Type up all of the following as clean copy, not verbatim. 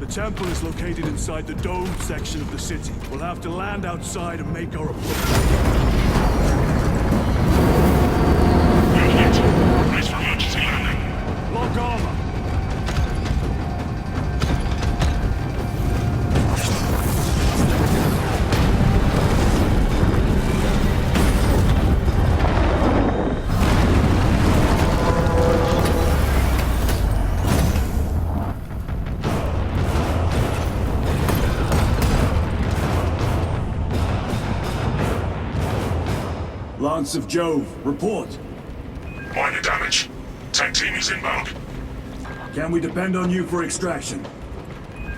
The temple is located inside the domed section of the city. We'll have to land outside and make our approach. Good hit. Brace for emergency landing. Lock armor. Lance of Jove, report. Minor damage. Tech team is inbound. Can we depend on you for extraction?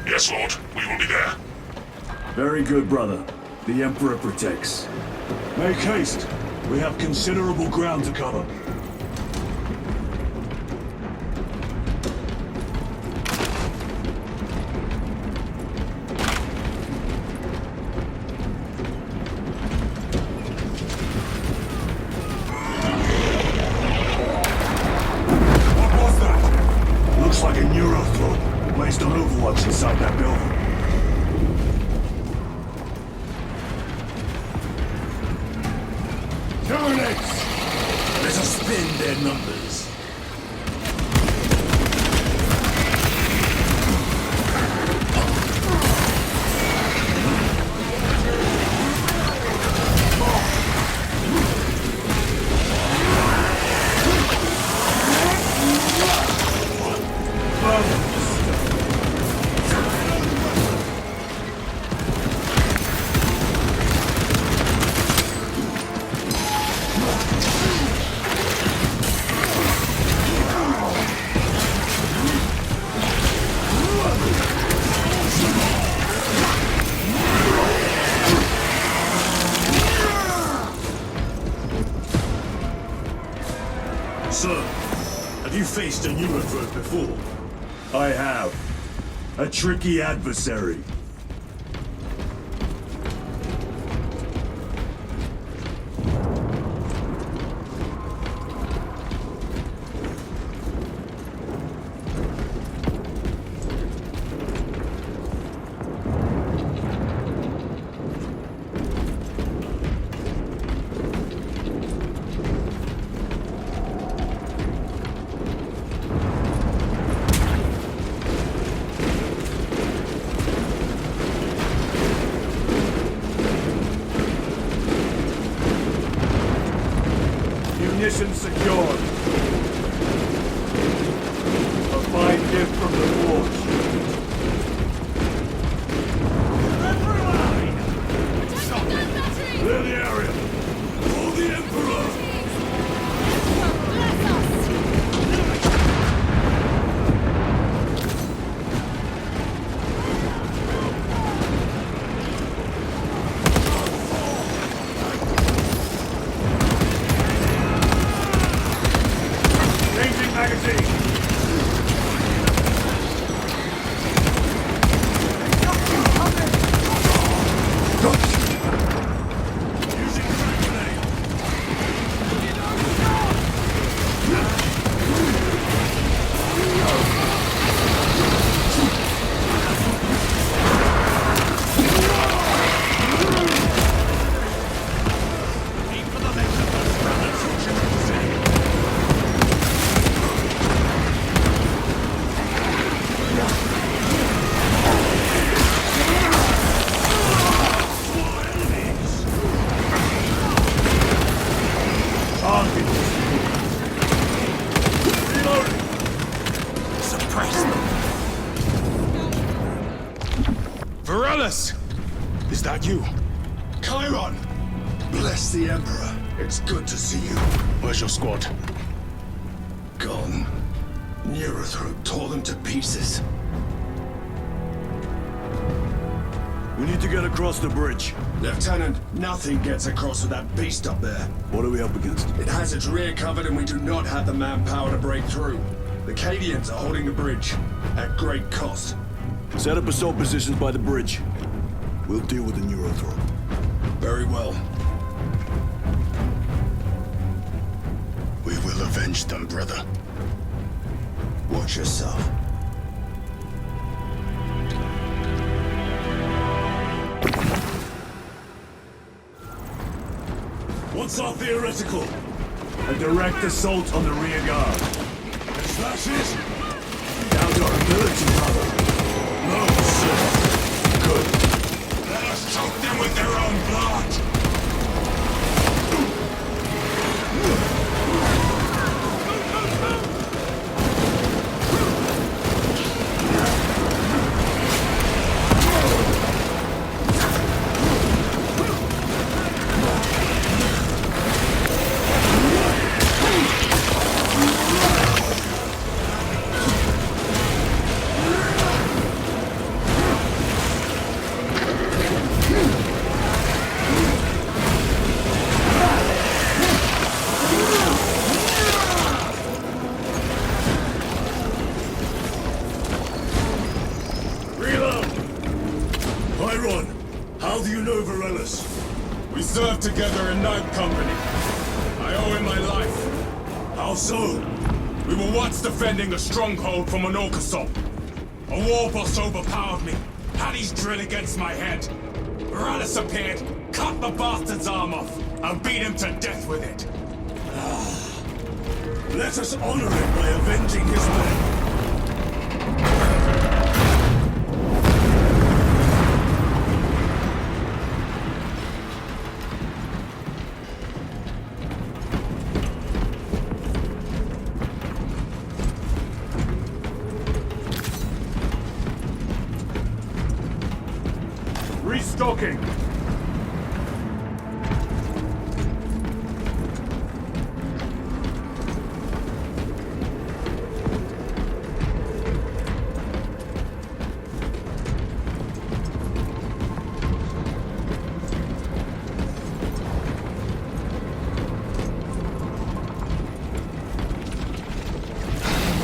Yes, Lord. We will be there. Very good, brother. The Emperor protects. Make haste. We have considerable ground to cover. Like a Neurothrope, placed on overwatch inside that building. Terminates! Let us spin their numbers. Sir, have you faced a Neurothrope before? I have. A tricky adversary. Munitions secured. A fine gift from the forge. Clear the area. For the Emperor! Is that you? Chiron! Bless the Emperor. It's good to see you. Where's your squad? Gone. Neurothrope tore them to pieces. We need to get across the bridge. Lieutenant, nothing gets across with that beast up there. What are we up against? It has its rear covered and we do not have the manpower to break through. The Cadians are holding the bridge, at great cost. Set up assault positions by the bridge. We'll deal with the Neurothrope. Very well. We will avenge them, brother. Watch yourself. What's our theoretical? A direct assault on the rear guard. Is that it? Doubt our ability, brother. No, sir. Good. Let us choke them with their own blood. How do you know Varellus? We served together in Night Company. I owe him my life. How so? We were once defending a stronghold from an Orcasol. A war boss overpowered me, had his drill against my head. Varellus appeared, cut the bastard's arm off, and beat him to death with it. Let us honor him by avenging his men. Restocking.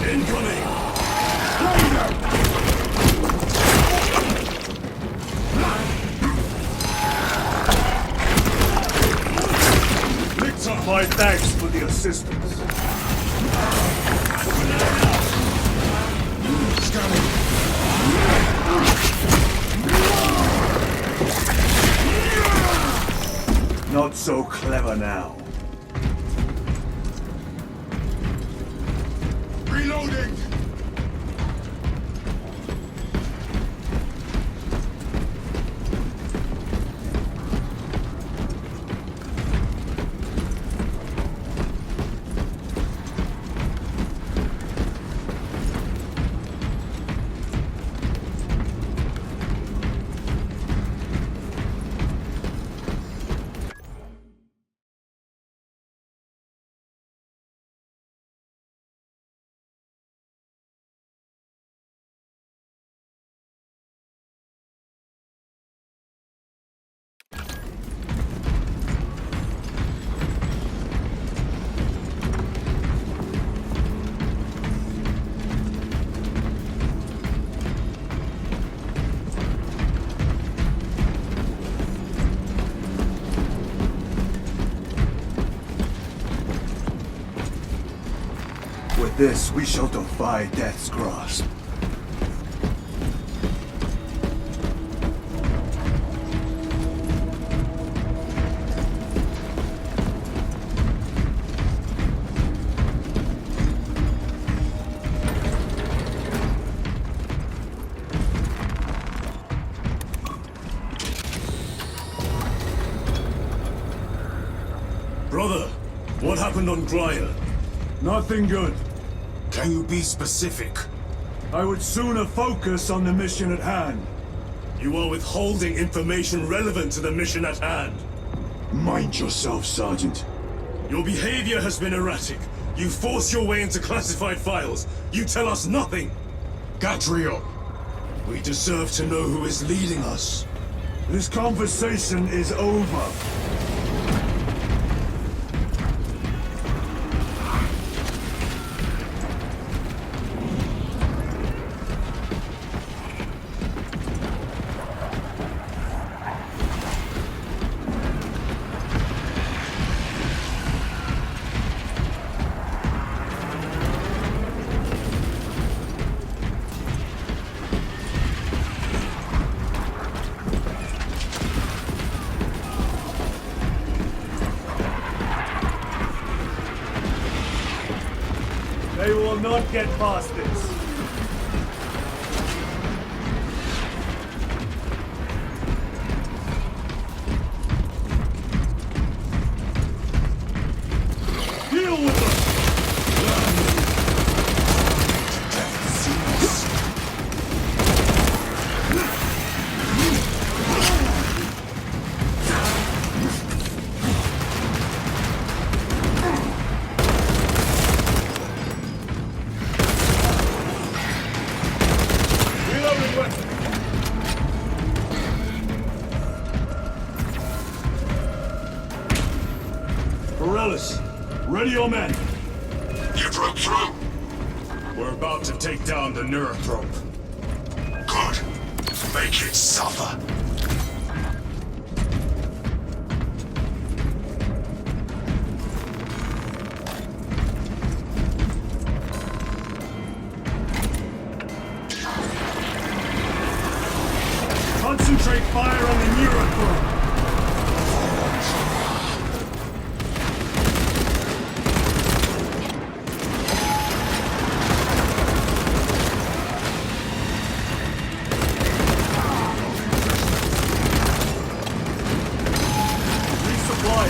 Incoming! My thanks for the assistance. Not so clever now. Reloading! With this, we shall defy death's grasp. Brother, what happened on Gryer? Nothing good. Can you be specific? I would sooner focus on the mission at hand. You are withholding information relevant to the mission at hand. Mind yourself, Sergeant. Your behavior has been erratic. You force your way into classified files. You tell us nothing. Gadriel! We deserve to know who is leading us. This conversation is over. will not get past this. Deal with them! Reloading weapon. Morellis, ready your men. You broke through? We're about to take down the Neurothrope. Good. Make it suffer. Concentrate fire on the Neurothrope. Resupply.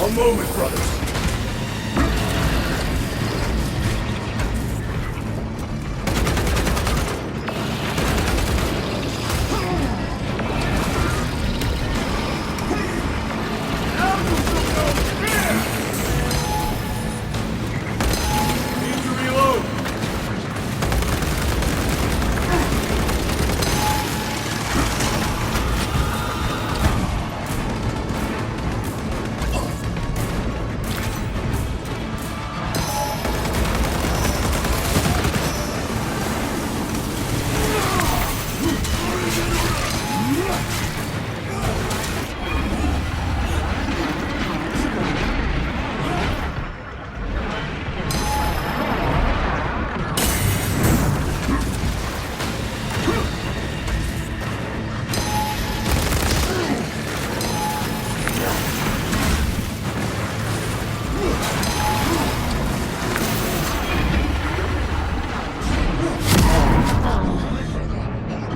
One moment, brothers. Need to reload.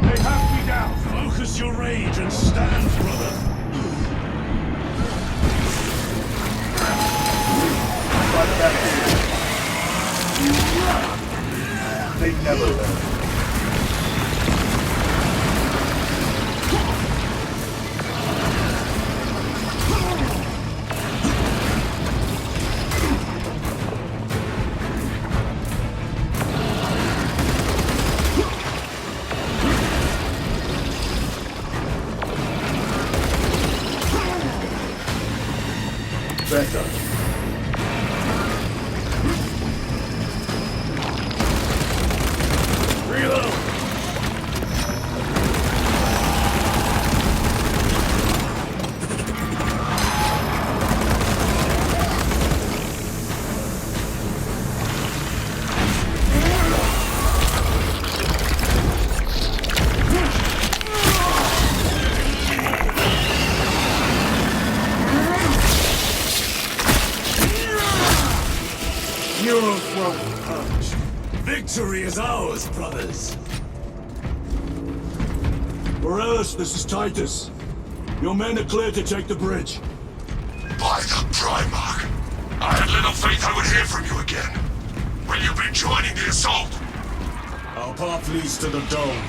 They have me down. Focus your rage and stand, brother. They never learn. Better. Reload! Neurothrope punched. Victory is ours, brothers. Morellis, this is Titus. Your men are clear to take the bridge. By the Primarch. I had little faith I would hear from you again. Will you be joining the assault? Our path leads to the dome.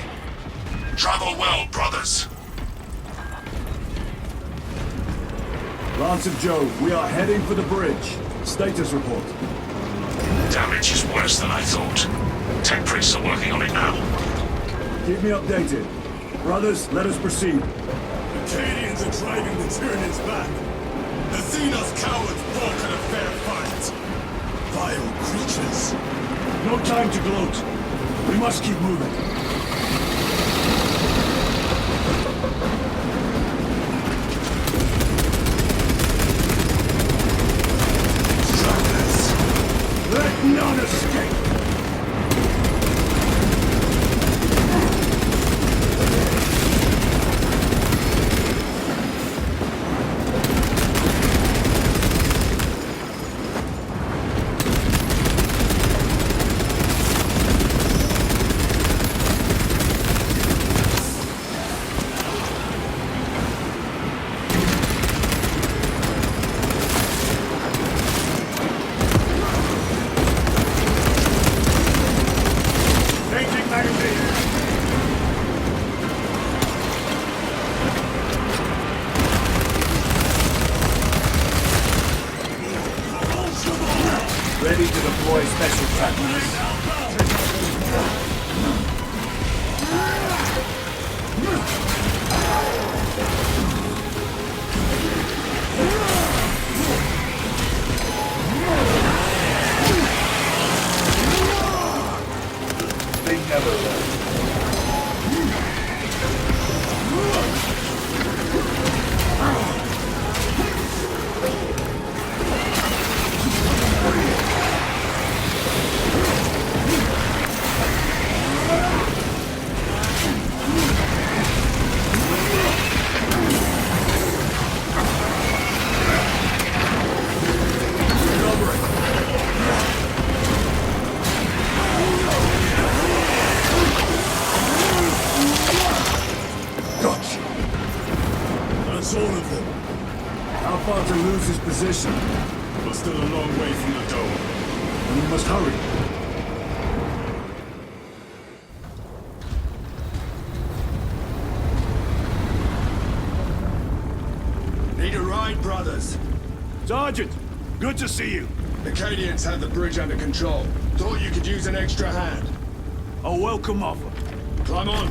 Travel well, brothers. Lance of Jove, we are heading for the bridge. Status report. Damage is worse than I thought. Tech priests are working on it now. Keep me updated. Brothers, let us proceed. The Cadians are driving the Tyranids back. The Xenos cowards balk at a fair fight. Vile creatures. No time to gloat. We must keep moving. Let none escape! Ready to deploy special tactics. They never learn. That's all of them. How far to lose his position? We're still a long way from the dome. And we must hurry. Need a ride, brothers? Sergeant, good to see you. The Cadians had the bridge under control. Thought you could use an extra hand. A welcome offer. Climb on.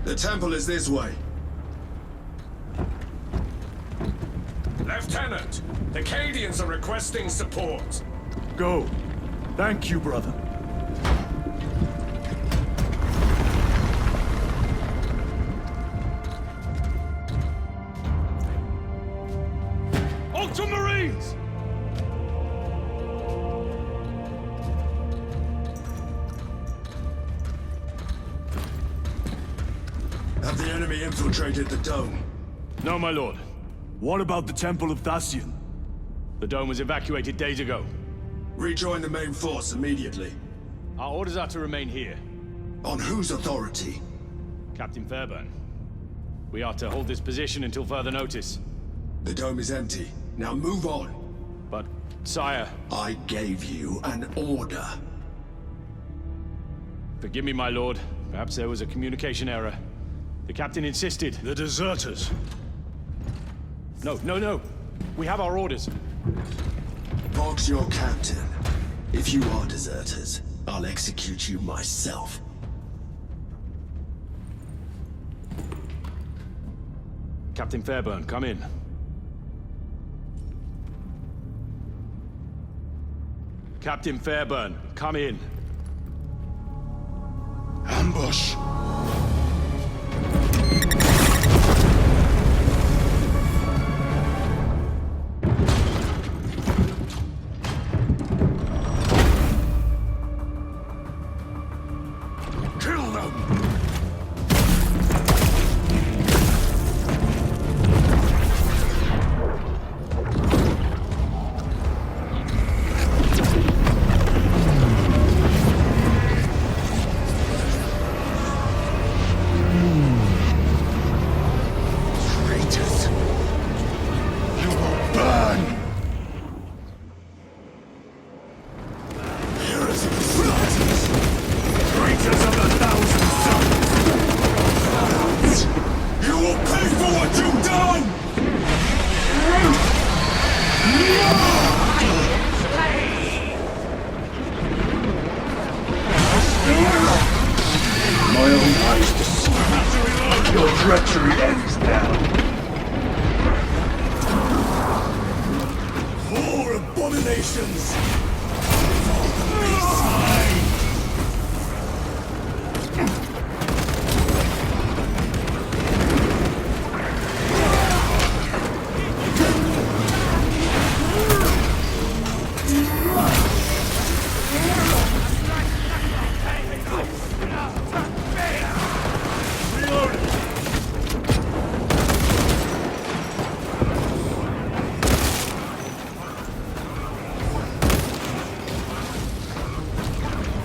The temple is this way. Lieutenant, the Cadians are requesting support. Go. Thank you, brother. Ultramarines! Have the enemy infiltrated the dome? No, my lord. What about the Temple of Thasian? The dome was evacuated days ago. Rejoin the main force immediately. Our orders are to remain here. On whose authority? Captain Fairburn. We are to hold this position until further notice. The dome is empty. Now move on. But, sire... I gave you an order. Forgive me, my lord. Perhaps there was a communication error. The captain insisted. The deserters. No. We have our orders. Vox your captain. If you are deserters, I'll execute you myself. Captain Fairburn, come in. Captain Fairburn, come in. Ambush! Kill them! what you've done! My own eyes to see. Your treachery ends now. Four abominations! For the baseline!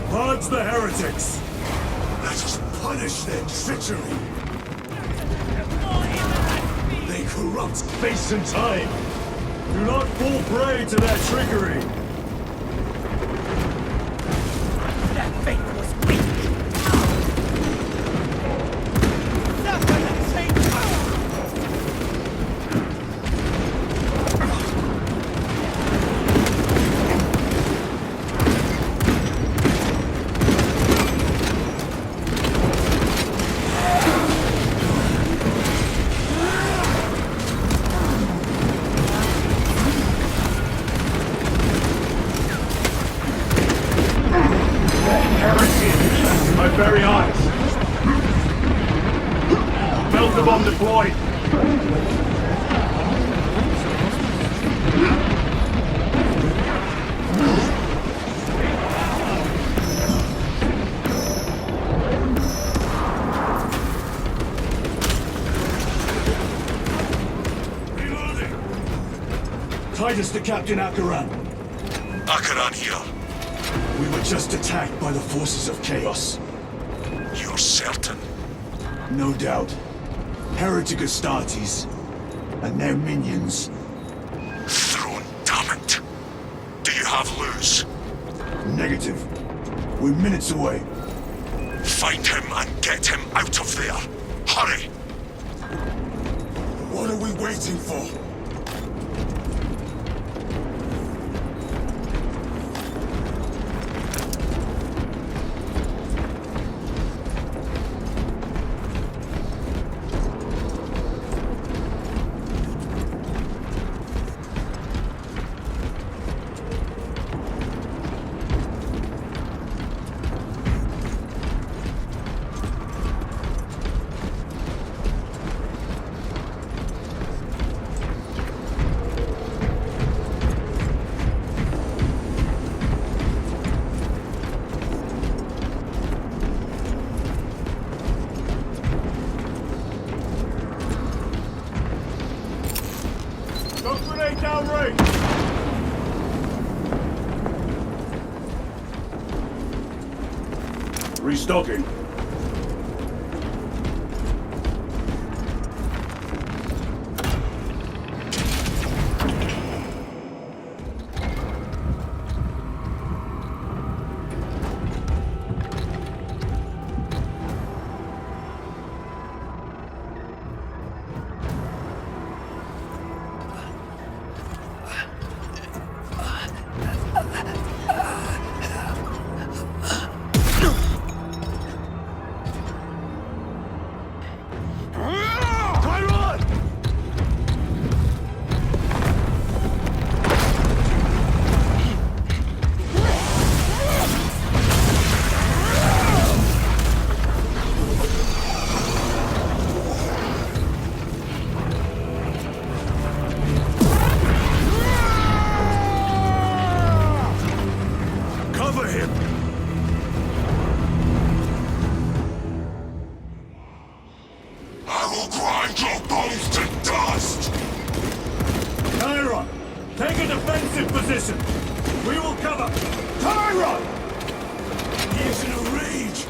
Purge the heretics! Let us punish their treachery! They corrupt Space and time! Do not fall prey to their trickery! That faith was weak. Suffer the same power. My very eyes! Melter bomb deployed! Titus to Captain Akaran. Akaran here. We were just attacked by the forces of chaos. You're certain? No doubt. Heretic Astartes and their minions. Throne, damn it! Do you have Luz? Negative. We're minutes away. Find him and get him out of there. Hurry! What are we waiting for? Smoke grenade downrange! Restocking. Take a defensive position! We will cover! Tyron! He is in a rage!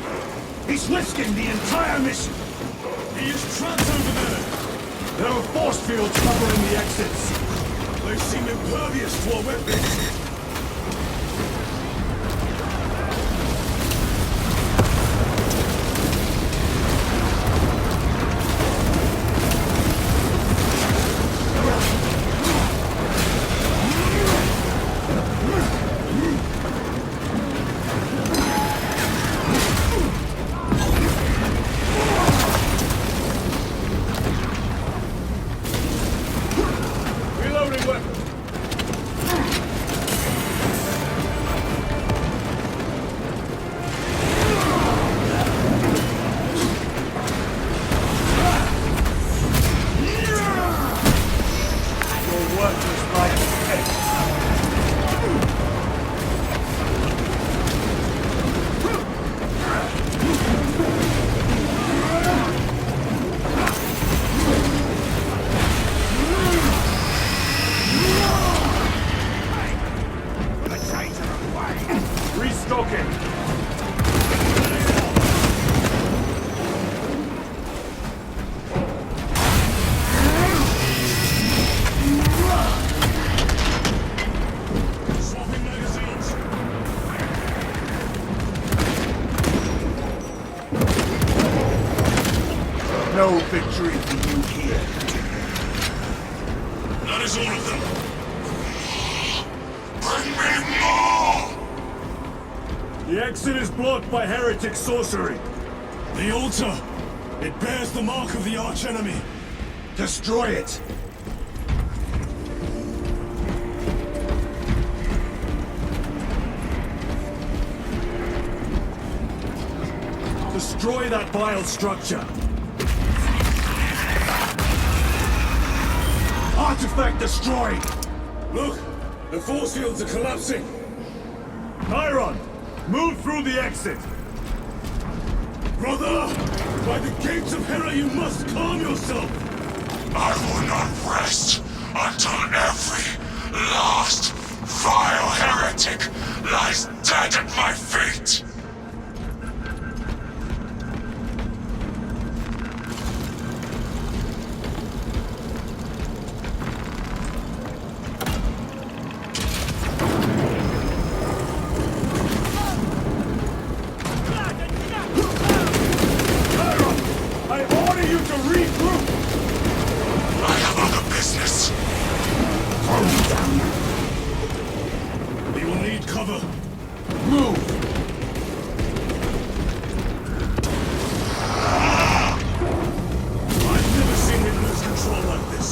He's risking the entire mission! He is trapped over there! There are force fields covering the exits! They seem impervious to our weapons! That is all of them. Bring me more! The exit is blocked by heretic sorcery. The altar! It bears the mark of the archenemy. Destroy it! Destroy that vile structure! Artifact destroyed! Look! The force fields are collapsing! Chiron! Move through the exit! Brother! By the gates of Hera, you must calm yourself! I will not rest until every last vile heretic lies dead at my feet! I order you to regroup! I have other business. We will need cover. Move! I've never seen him lose control like this.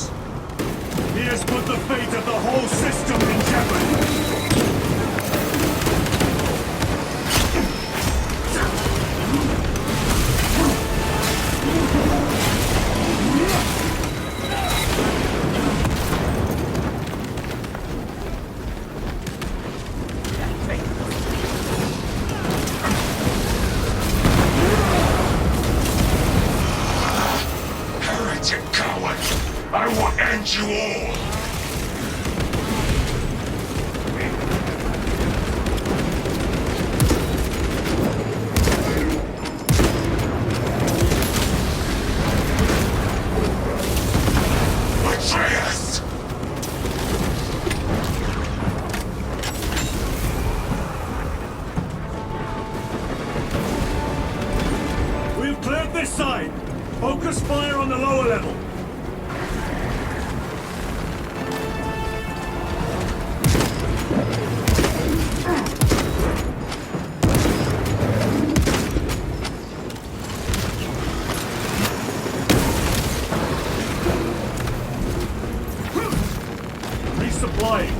He has put the fate of the whole system in jeopardy! Heretic coward! I will end you all! Betrayers! We've cleared this side! Focus fire on the lower level! Resupplying!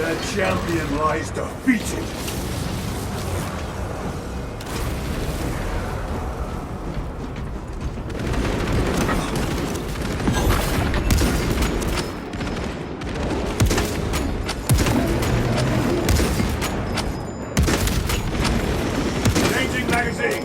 The champion lies defeated! Changing magazine!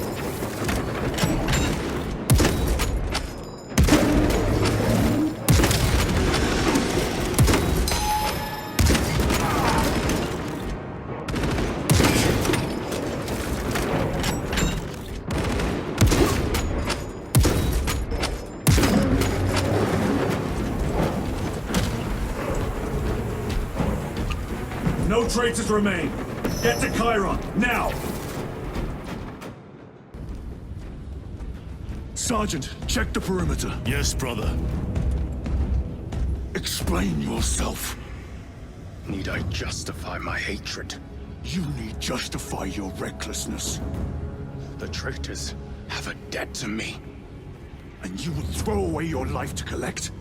No traitors remain. Get to Chiron, now! Sergeant, check the perimeter. Yes, brother. Explain yourself. Need I justify my hatred? You need justify your recklessness. The traitors have a debt to me. And you would throw away your life to collect?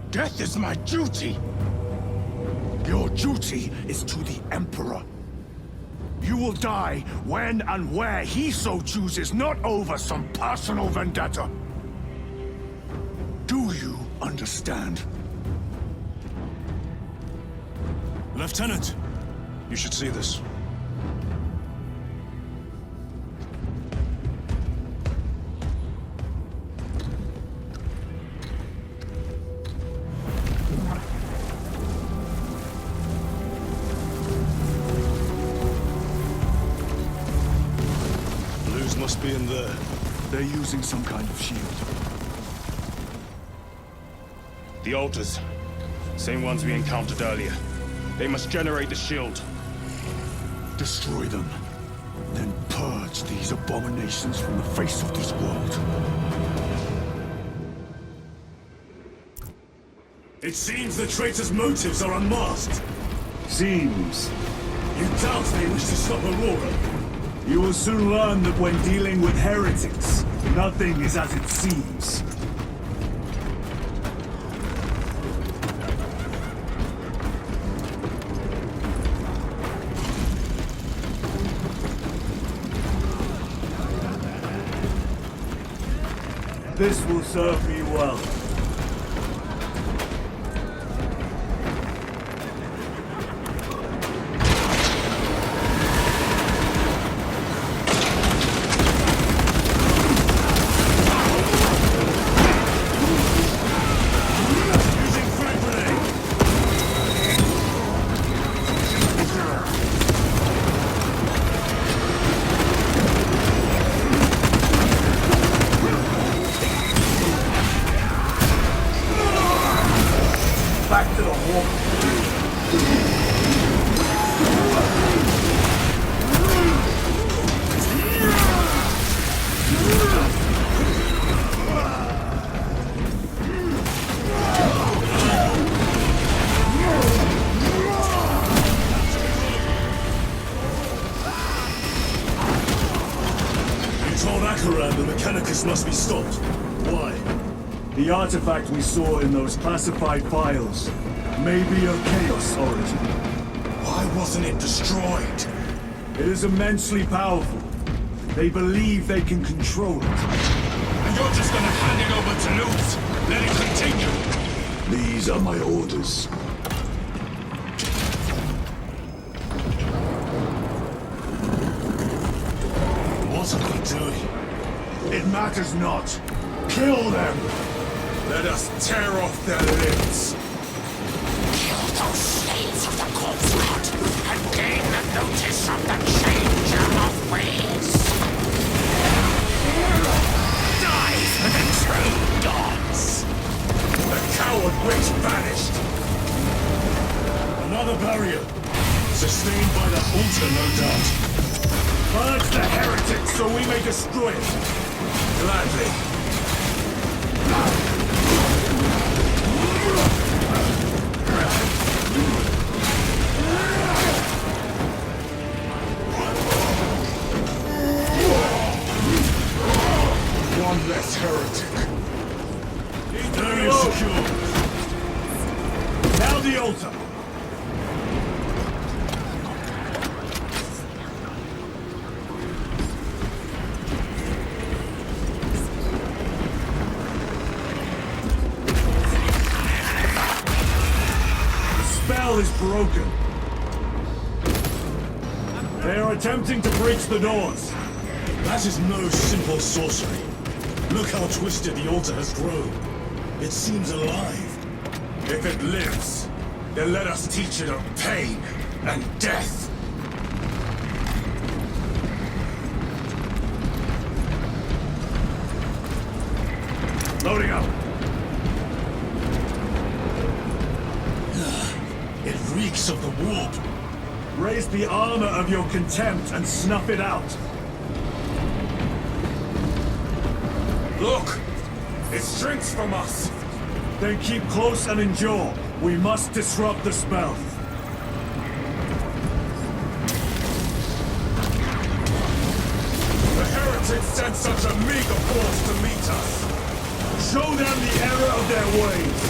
Death is my duty! Your duty is to the Emperor. You will die when and where he so chooses, not over some personal vendetta. Do you understand? Lieutenant, you should see this. must be in there. They're using some kind of shield. The altars. Same ones we encountered earlier. They must generate the shield. Destroy them. Then purge these abominations from the face of this world. It seems the traitor's motives are unmasked. Seems. You doubt they wish to stop Aurora? You will soon learn that when dealing with heretics, nothing is as it seems. This will serve me well. Back to the wall. You told Akaran the Mechanicus must be stopped. Why? The artifact we saw in those classified files may be of Chaos origin. Why wasn't it destroyed? It is immensely powerful. They believe they can control it. And you're just gonna hand it over to Newt? Let it continue? These are my orders. What are we doing? It matters not. Kill them! Let us tear off their limbs. Kill those slaves of the corpse god and gain the notice of the changer of ways. Die for the true gods. The coward witch vanished. Another barrier. Sustained by the altar, no doubt. Purge the heretics so we may destroy it. Gladly. One less heretic. Very secure. Now the altar. The spell is broken. They are attempting to breach the doors. That is no simple sorcery. Look how twisted the altar has grown. It seems alive. If it lives, then let us teach it of pain and death. Loading up. It reeks of the warp. Raise the armor of your contempt and snuff it out. Look! It shrinks from us! Then keep close and endure. We must disrupt the spell. The heretics sent such a meager force to meet us! Show them the error of their ways.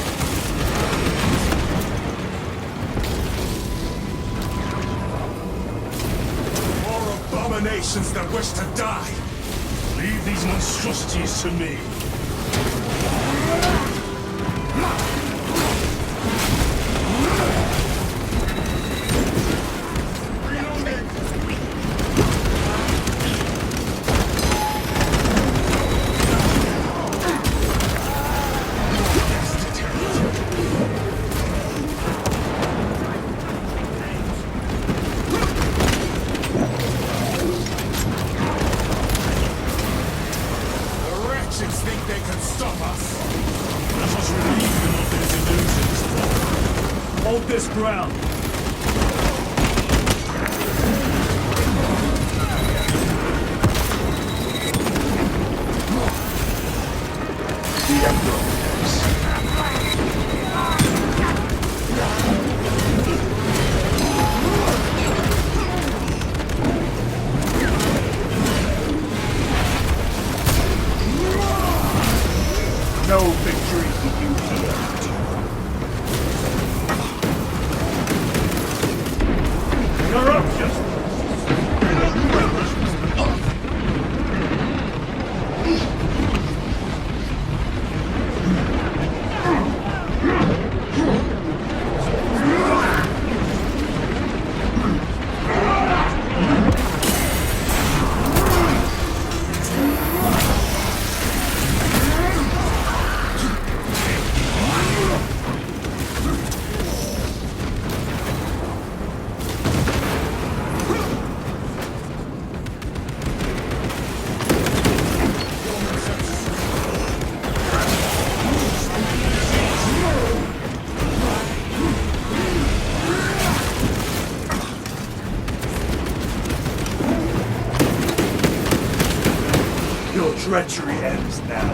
More abominations that wish to die! Leave these monstrosities to me. Hold this ground. The Emperor. No victory for you here. Corruption! Your treachery ends now.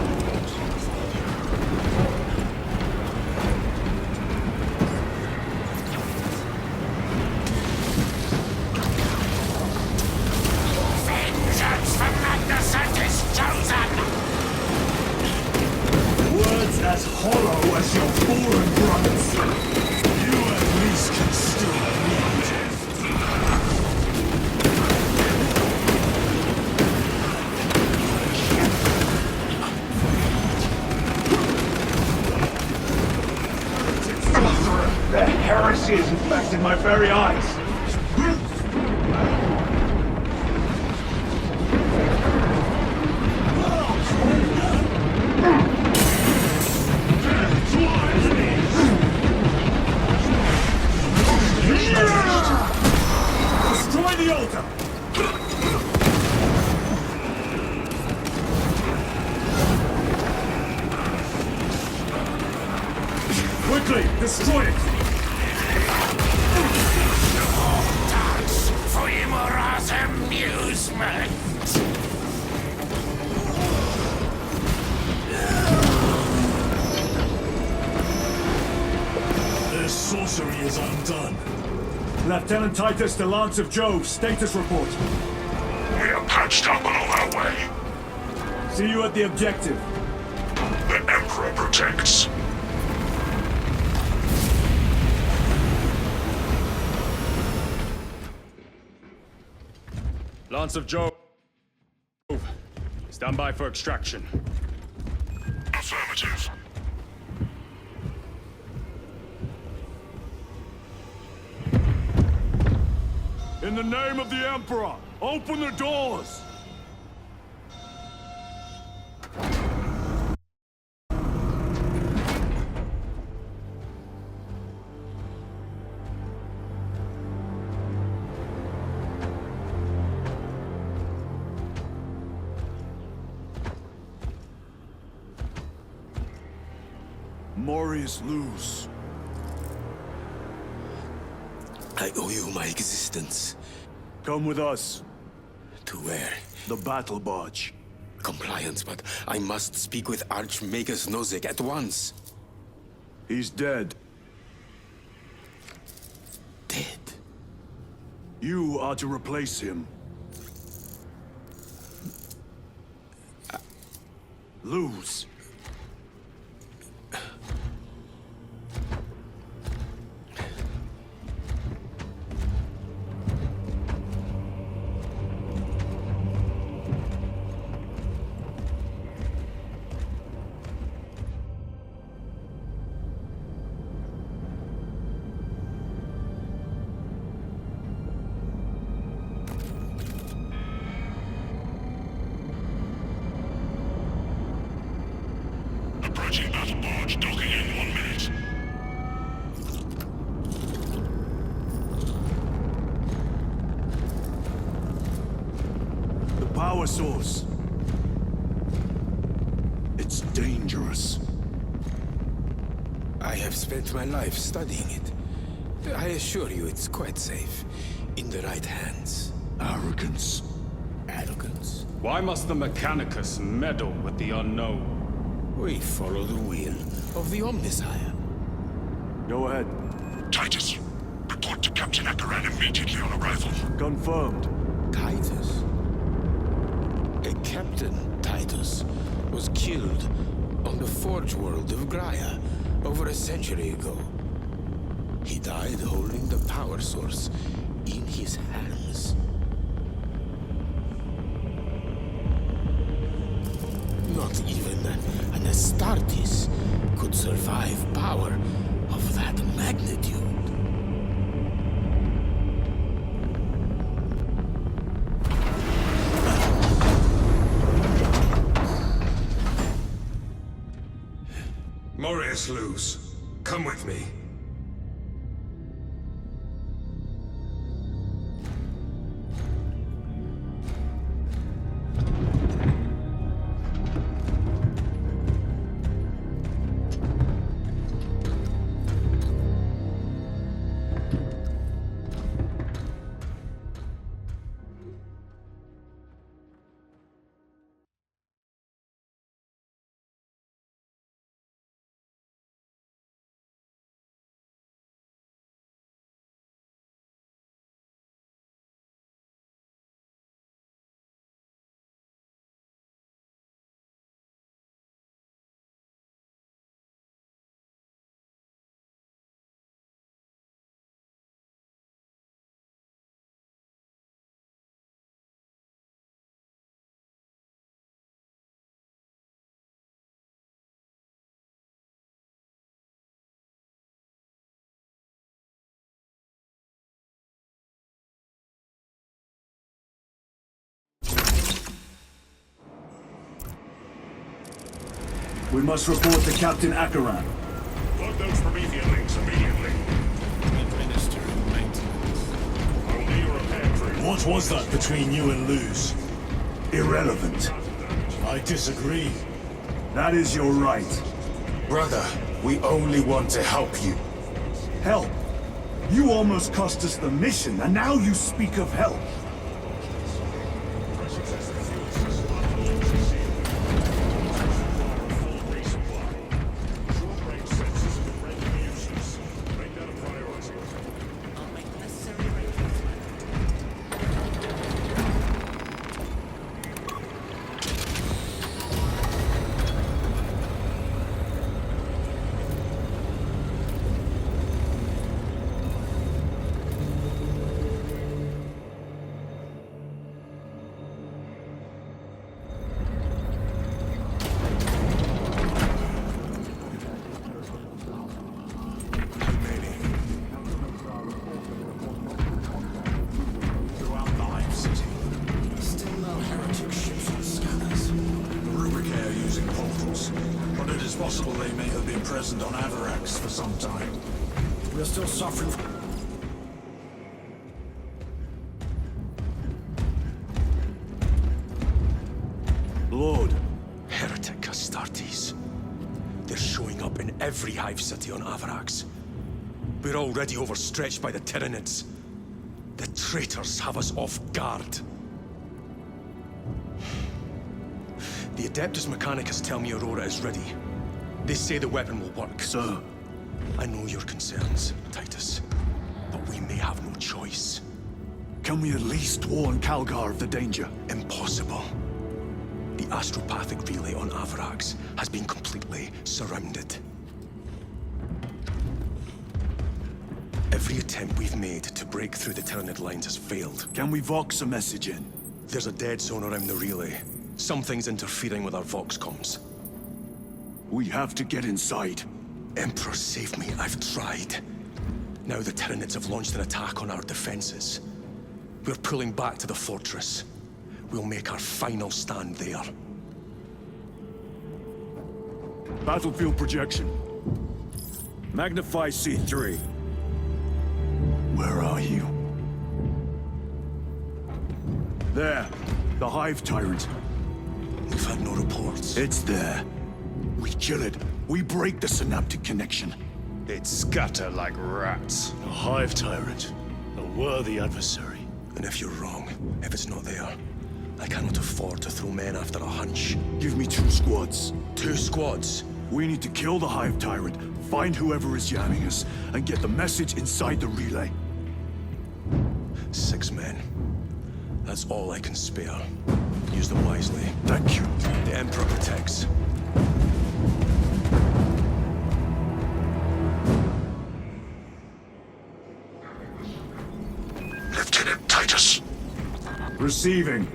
Vengeance from Magnificent is chosen! Words as hollow as your fallen brothers. You at least can still breathe. The heresy is infecting my very eyes. Destroy the altar! Quickly, destroy it! Dance for Imora's amusement! Their sorcery is undone. Lieutenant Titus to Lance of Jove, status report. We are patched up on our way. See you at the objective. The Emperor protects. Lance of Jove. Stand by for extraction. Affirmative. In the name of the Emperor, open the doors! Morius lose. I owe you my existence. Come with us. To where? The battle barge. Compliance, but I must speak with Archmagus Nozick at once. He's dead. Dead. You are to replace him. Lose. Approaching battle barge, docking in 1 minute. The power source. It's dangerous. I have spent my life studying it. I assure you it's quite safe. In the right hands. Arrogance. Arrogance. Why must the Mechanicus meddle with the unknown? We follow the will of the Omnisire. Go ahead. Titus, report to Captain Akaran immediately on arrival. Confirmed. Titus. A Captain Titus was killed on the Forge world of Graia over a century ago. He died holding the power source in his hands. Not even an Astartes could survive power of that magnitude. Morius Luz, come with me. We must report to Captain Akaran. Plug those Promethean links immediately. Administer maintenance. I will need a repair crew. What was that between you and Luz? Irrelevant. I disagree. That is your right. Brother, we only want to help you. Help! You almost cost us the mission, and now you speak of help. Possible they may have been present on Avarax for some time. We're still suffering from... Lord. Heretic Astartes. They're showing up in every hive city on Avarax. We're already overstretched by the Tyranids. The traitors have us off guard. The Adeptus Mechanicus tell me Aurora is ready. They say the weapon will work. Sir, I know your concerns, Titus, but we may have no choice. can we at least warn Calgar of the danger? Impossible. The astropathic relay on Avarax has been completely surrounded. Every attempt we've made to break through the Tyranid lines has failed. Can we vox a message in? There's a dead zone around the relay. Something's interfering with our vox comms. We have to get inside. Emperor, save me. I've tried. Now the Tyranids have launched an attack on our defenses. We're pulling back to the fortress. We'll make our final stand there. Battlefield projection. Magnify C3. Where are you? There. The Hive Tyrant. We've had no reports. It's there. We kill it. We break the synaptic connection. they'd scatter like rats. A hive tyrant. A worthy adversary. And if you're wrong, if it's not there, I cannot afford to throw men after a hunch. Give me 2 squads. 2 squads. We need to kill the Hive Tyrant, find whoever is jamming us, and get the message inside the relay. 6 men. That's all I can spare. Use them wisely. Thank you. The Emperor protects. Lieutenant Titus, Receiving.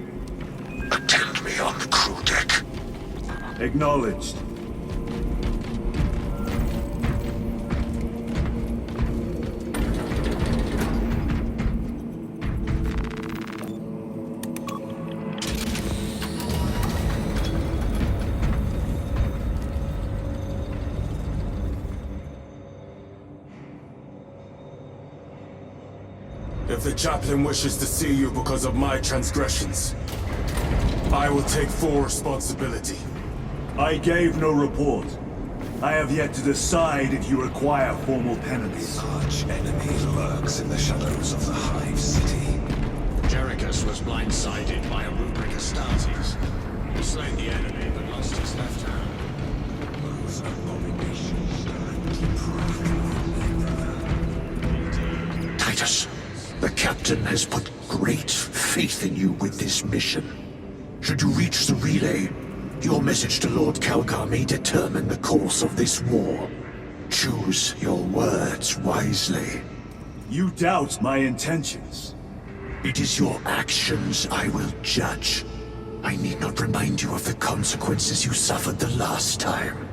attend me on the crew deck. Acknowledged. If the chaplain wishes to see you because of my transgressions, I will take full responsibility. I gave no report. I have yet to decide if you require formal penance. Arch enemy lurks in the shadows of the Hive City. Jerichus was blindsided by a rubric Astartes. He slayed the enemy but lost his left hand. Those abominations and Titus, the captain has put great faith in you with this mission. Should you reach the relay, your message to Lord Calgar may determine the course of this war. Choose your words wisely. You doubt my intentions. It is your actions I will judge. I need not remind you of the consequences you suffered the last time.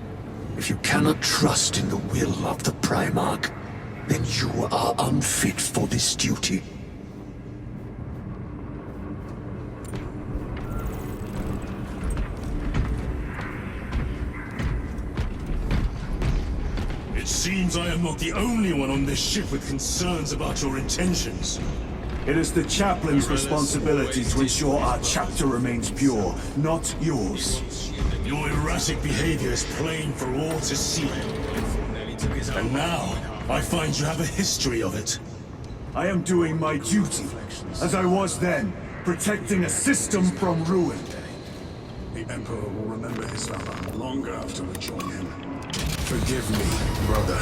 If you cannot trust in the will of the Primarch, then you are unfit for this duty. It seems I am not the only one on this ship with concerns about your intentions. It is the chaplain's responsibility to ensure our chapter remains pure, not yours. Your erratic behavior is plain for all to see. And now, I find you have a history of it. I am doing my duty, as I was then, protecting a system from ruin. The Emperor will remember his valor long after we join him. Forgive me, brother.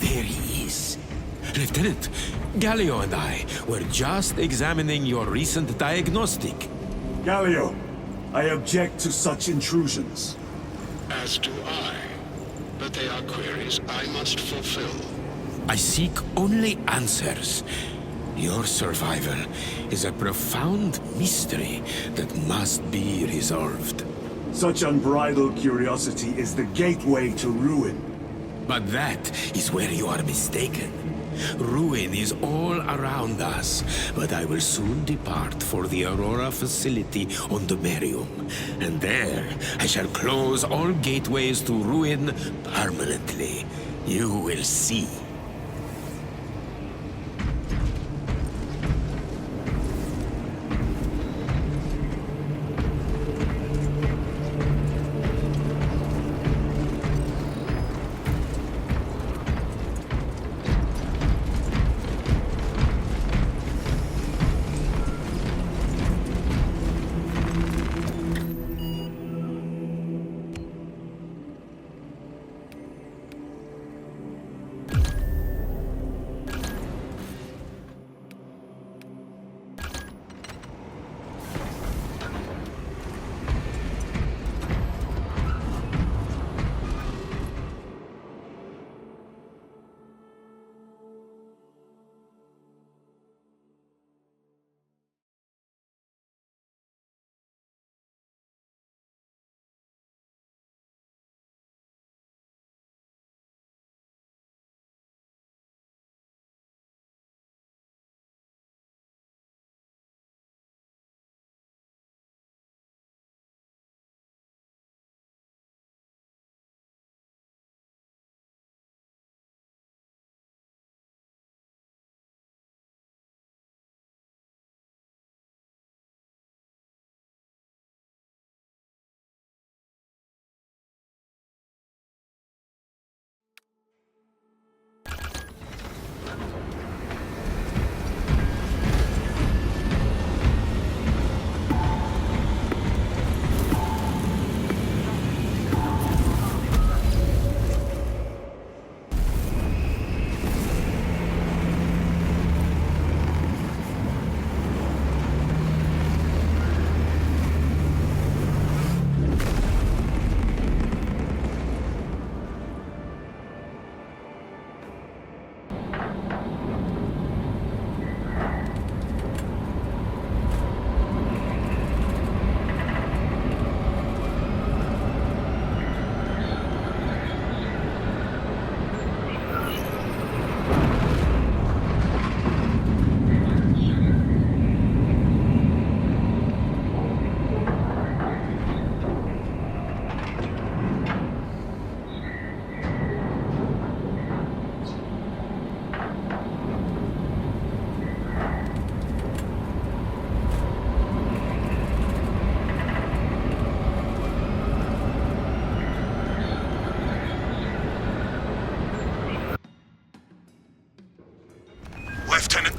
There he is. Lieutenant, Gallio and I were just examining your recent diagnostic. Gallio, I object to such intrusions. As do I. But they are queries I must fulfill. I seek only answers. Your survival is a profound mystery that must be resolved. Such unbridled curiosity is the gateway to ruin. But that is where you are mistaken. Ruin is all around us, but I will soon depart for the Aurora facility on the Merium. And there, I shall close all gateways to ruin permanently. You will see.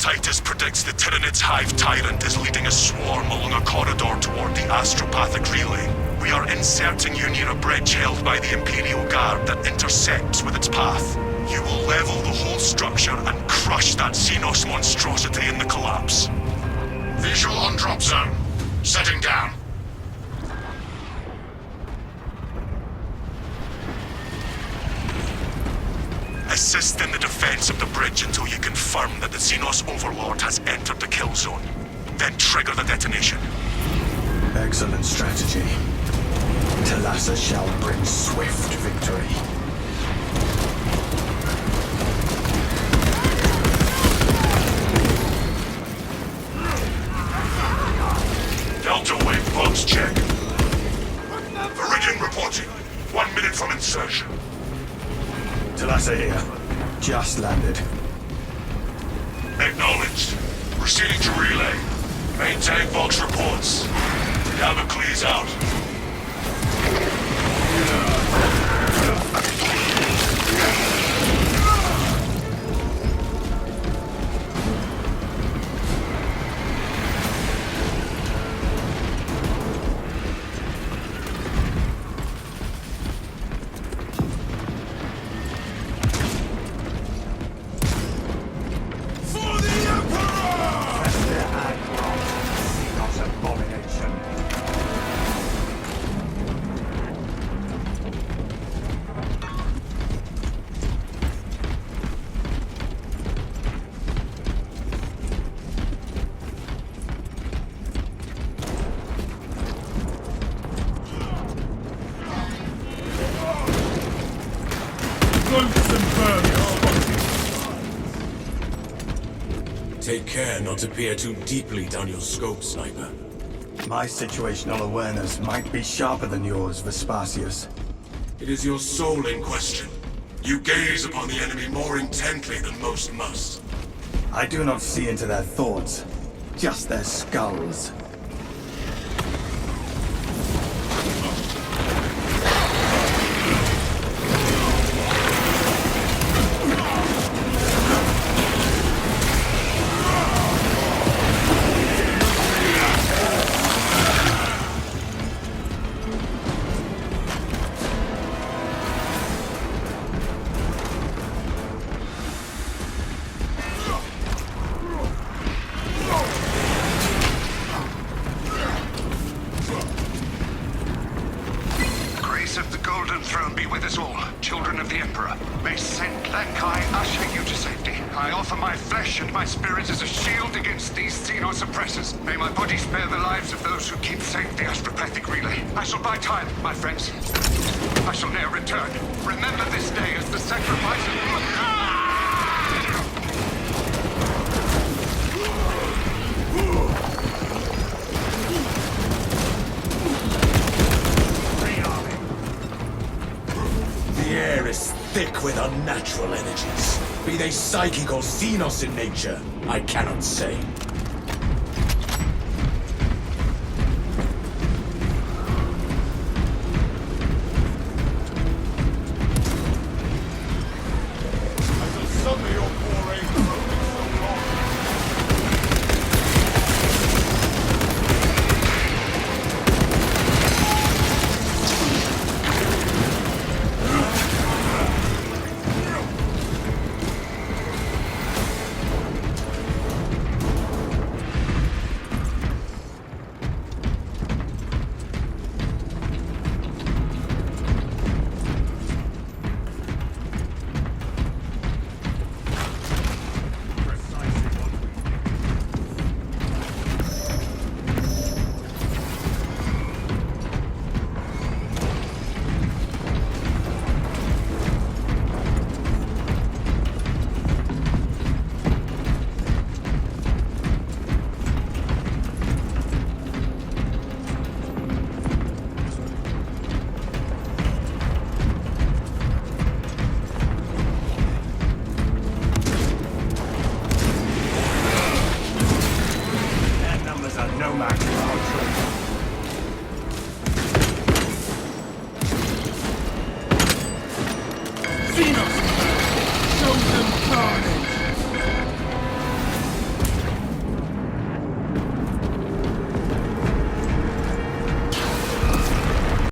Titus predicts the Tyranids Hive Tyrant is leading a swarm along a corridor toward the astropathic relay. We are inserting you near a bridge held by the Imperial Guard that intersects with its path. You will level the whole structure and crush that Xenos monstrosity in the collapse. Visual on drop zone. Setting down. Assist in the defense of the bridge until you confirm that the Xenos Overlord has entered the kill zone. Then trigger the detonation. Excellent strategy. Talassa shall bring swift victory. Delta Wave box check. Viridian reporting. 1 minute from insertion. Talassa here. Just landed. Acknowledged. Proceeding to relay. Maintain box reports. Damocles out. Take care not to peer too deeply down your scope, Sniper. My situational awareness might be sharper than yours, Vespasius. It is your soul in question. You gaze upon the enemy more intently than most must. I do not see into their thoughts, just their skulls. Of the Golden Throne be with us all, children of the Emperor. May Saint Lankai usher you to safety. I offer my flesh and my spirit as a shield against these Xenos oppressors. May my body spare the lives of those who keep safe the astropathic relay. I shall buy time, my friends. I shall ne'er return. Remember this day as the sacrifice of... The air is thick with unnatural energies. Be they psychic or Xenos in nature, I cannot say.